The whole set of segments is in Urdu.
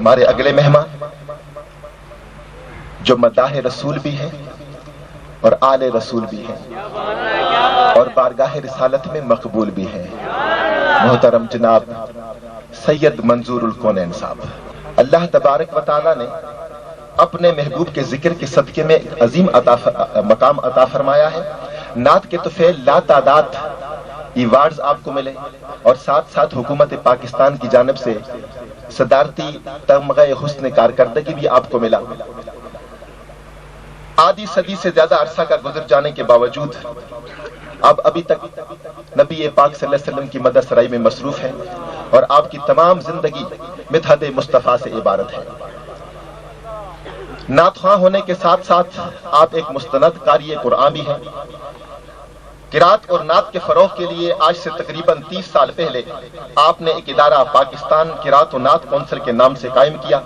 ہمارے اگلے مہمان جو مداح رسول بھی ہیں اور آل رسول بھی ہیں اور بارگاہ رسالت میں مقبول بھی ہیں، محترم جناب سید منظور الکونین صاحب۔ اللہ تبارک و تعالیٰ نے اپنے محبوب کے ذکر کے صدقے میں ایک عظیم مقام عطا فرمایا ہے۔ نعت کے طفیل لا تعداد ایوارڈز آپ کو ملے اور ساتھ ساتھ حکومت پاکستان کی جانب سے صدارتی تمغہ حسن کارکردگی بھی آپ کو ملا۔ آدھی صدی سے زیادہ عرصہ کا گزر جانے کے باوجود آپ ابھی تک نبی پاک صلی اللہ علیہ وسلم کی مدح سرائی میں مصروف ہیں اور آپ کی تمام زندگی مدحت مصطفیٰ سے عبارت ہے۔ نعت خواں ہونے کے ساتھ ساتھ آپ ایک مستند قاری قرآن بھی ہیں۔ قرات اور نعت کے فروغ کے لیے آج سے تقریباً 30 سال پہلے آپ نے ایک ادارہ پاکستان قرات و نعت کونسل کے نام سے قائم کیا،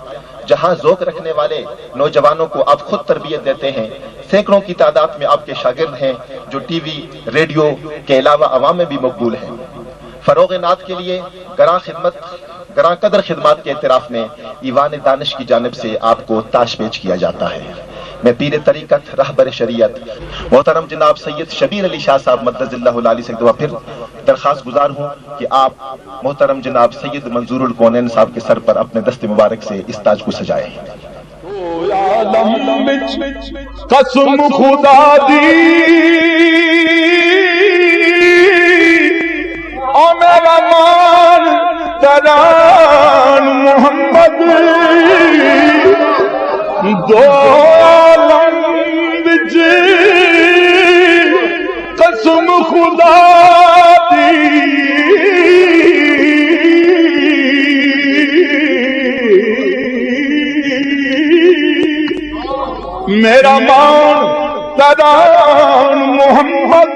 جہاں ذوق رکھنے والے نوجوانوں کو آپ خود تربیت دیتے ہیں۔ سینکڑوں کی تعداد میں آپ کے شاگرد ہیں جو ٹی وی، ریڈیو کے علاوہ عوام میں بھی مقبول ہیں۔ فروغ نعت کے لیے گراں قدر خدمات کے اعتراف میں ایوان دانش کی جانب سے آپ کو تاج پیش کیا جاتا ہے۔ میں پیر طریقت رہبر شریعت محترم جناب سید شبیر علی شاہ صاحب مدد اللہ العالی سے ایک دفعہ پھر درخواست گزار ہوں کہ آپ محترم جناب سید منظور الکونین صاحب کے سر پر اپنے دست مبارک سے اس تاج کو سجائیں۔ قسم خدا دی او میرا مان تران محمد دو عالم وچ قسم خدا دی میرا مان تران محمد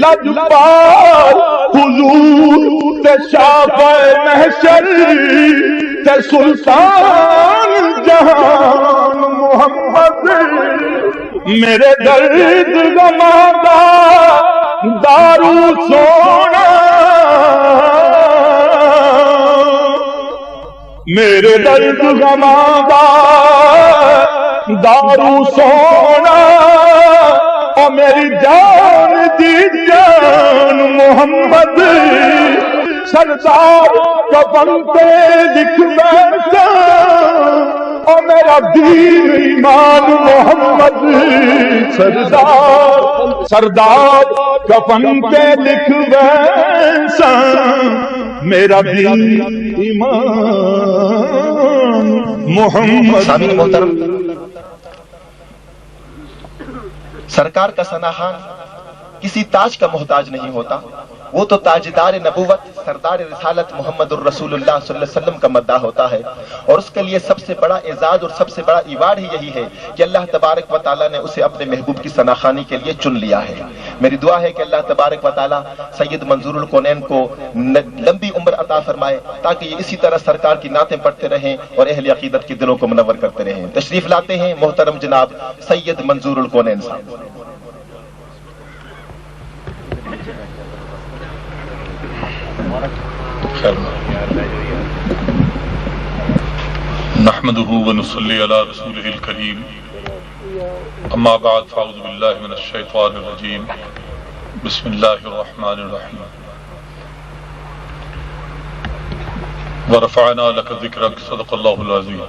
لجپال حضور تے شافع محشر تے سلطان جہان محمد میرے درد غماں دا دارو سونا میرے درد غماں دا دارو سونا اور میری جان دی جان محمد سردار کفن پہ لکھ بیٹھا اور میرا دین ایمان محمد سردار کفن پہ لکھ بیٹھا میرا دین ایمان محمد۔ سامعین محترم، سرکار کا ثناخوان کسی تاج کا محتاج نہیں ہوتا، وہ تو تاجدار نبوت سردار رسالت محمد الرسول اللہ صلی اللہ علیہ وسلم کا مداح ہوتا ہے، اور اس کے لیے سب سے بڑا اعزاز اور سب سے بڑا ایوارڈ ہی یہی ہے کہ اللہ تبارک و تعالیٰ نے اسے اپنے محبوب کی ثناخوانی کے لیے چن لیا ہے۔ میری دعا ہے کہ اللہ تبارک و تعالیٰ سید منظور الکونین کو لمبی عمر عطا فرمائے تاکہ یہ اسی طرح سرکار کی نعتیں پڑھتے رہیں اور اہل عقیدت کے دلوں کو منور کرتے رہیں۔ تشریف لاتے ہیں محترم جناب سید منظور الکونین صاحب۔ نحمده ونصلي على رسوله الكريم اما بعد فاعوذ بالله من الشيطان الرجيم بسم الله الرحمن الرحيم ورفعنا لك ذكرك صدق الله العظيم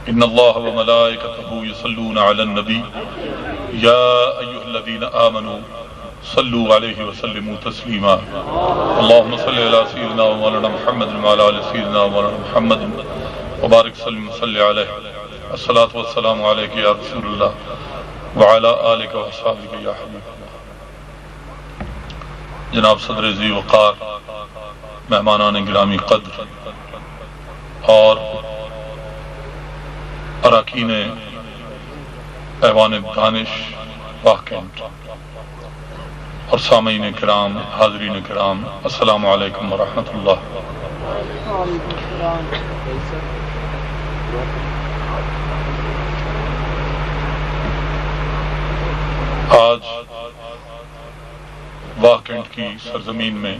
ان الله وملائكته يصلون على النبي يا ايها الذين امنوا صلوا عليه وسلموا تسليما اللهم صل على سيدنا ومولانا محمد وعلى ال سيدنا ومولانا محمد وبارك وسلم وصل عليه الصلاة والسلام عليك يا رسول الله وعلى آلك وصحبك يا حبيب الله۔ جناب صدر ذی وقار، مہمانان گرامی قدر اور اراکین ایوان دانش واقعین اور سامعین کرام، حاضرین کرام، السلام علیکم ورحمۃ اللہ۔ آج واہ کینٹ کی سرزمین میں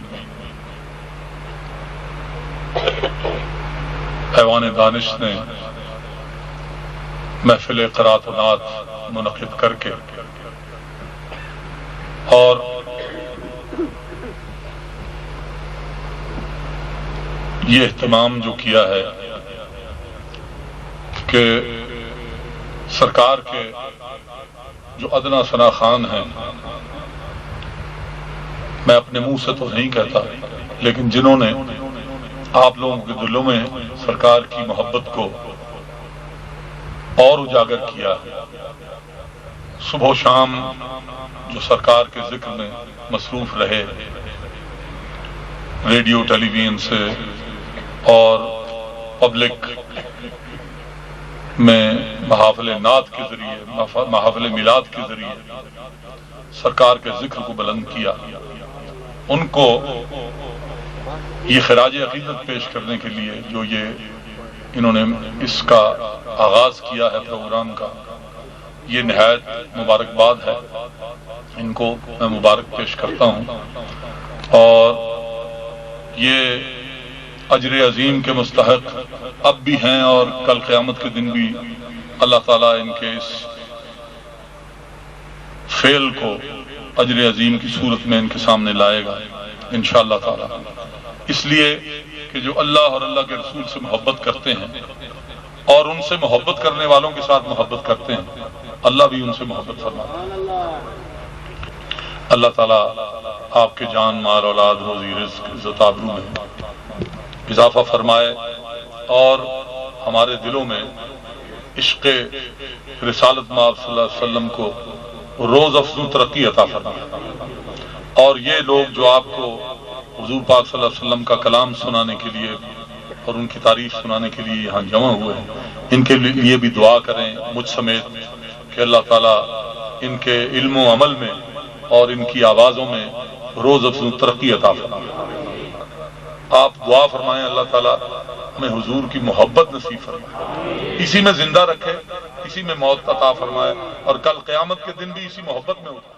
ایوان دانش نے محفل قرات و نعت منعقد کر کے اور یہ اہتمام جو کیا ہے کہ سرکار کے جو ادنا ثنا خان ہیں، میں اپنے منہ سے تو نہیں کہتا، لیکن جنہوں نے آپ لوگوں کے دلوں میں سرکار کی محبت کو اور اجاگر کیا، صبح و شام جو سرکار کے ذکر میں مصروف رہے، ریڈیو ٹیلی ویژن سے اور پبلک میں محافل نعت کے ذریعے، محافل میلاد کے ذریعے سرکار کے ذکر کو بلند کیا، ان کو یہ خراج عقیدت پیش کرنے کے لیے جو انہوں نے اس کا آغاز کیا ہے پروگرام کا، یہ نہایت مبارکباد ہے، ان کو میں مبارک پیش کرتا ہوں، اور یہ اجر عظیم کے مستحق اب بھی ہیں اور کل قیامت کے دن بھی اللہ تعالیٰ ان کے اس فعل کو اجر عظیم کی صورت میں ان کے سامنے لائے گا انشاءاللہ تعالیٰ، اس لیے کہ جو اللہ اور اللہ کے رسول سے محبت کرتے ہیں اور ان سے محبت کرنے والوں کے ساتھ محبت کرتے ہیں، اللہ بھی ان سے محبت فرماتا ہے۔ اللہ تعالیٰ آپ کے جان مال اولاد روزی رزق عزت آبرو میں اضافہ فرمائے اور ہمارے دلوں میں عشق رسالت مآب صلی اللہ علیہ وسلم کو روز افزوں ترقی عطا فرمائے، اور یہ لوگ جو آپ کو حضور پاک صلی اللہ علیہ وسلم کا کلام سنانے کے لیے اور ان کی تعریف سنانے کے لیے یہاں جمع ہوئے ہیں، ان کے لیے بھی دعا کریں مجھ سمیت کہ اللہ تعالیٰ ان کے علم و عمل میں اور ان کی آوازوں میں روز افزوں ترقی عطا فرمائے۔ آپ دعا فرمائیں اللہ تعالیٰ ہمیں حضور کی محبت نصیب فرمائے، اسی میں زندہ رکھے، اسی میں موت عطا فرمائے، اور کل قیامت کے دن بھی اسی محبت میں اٹھائے۔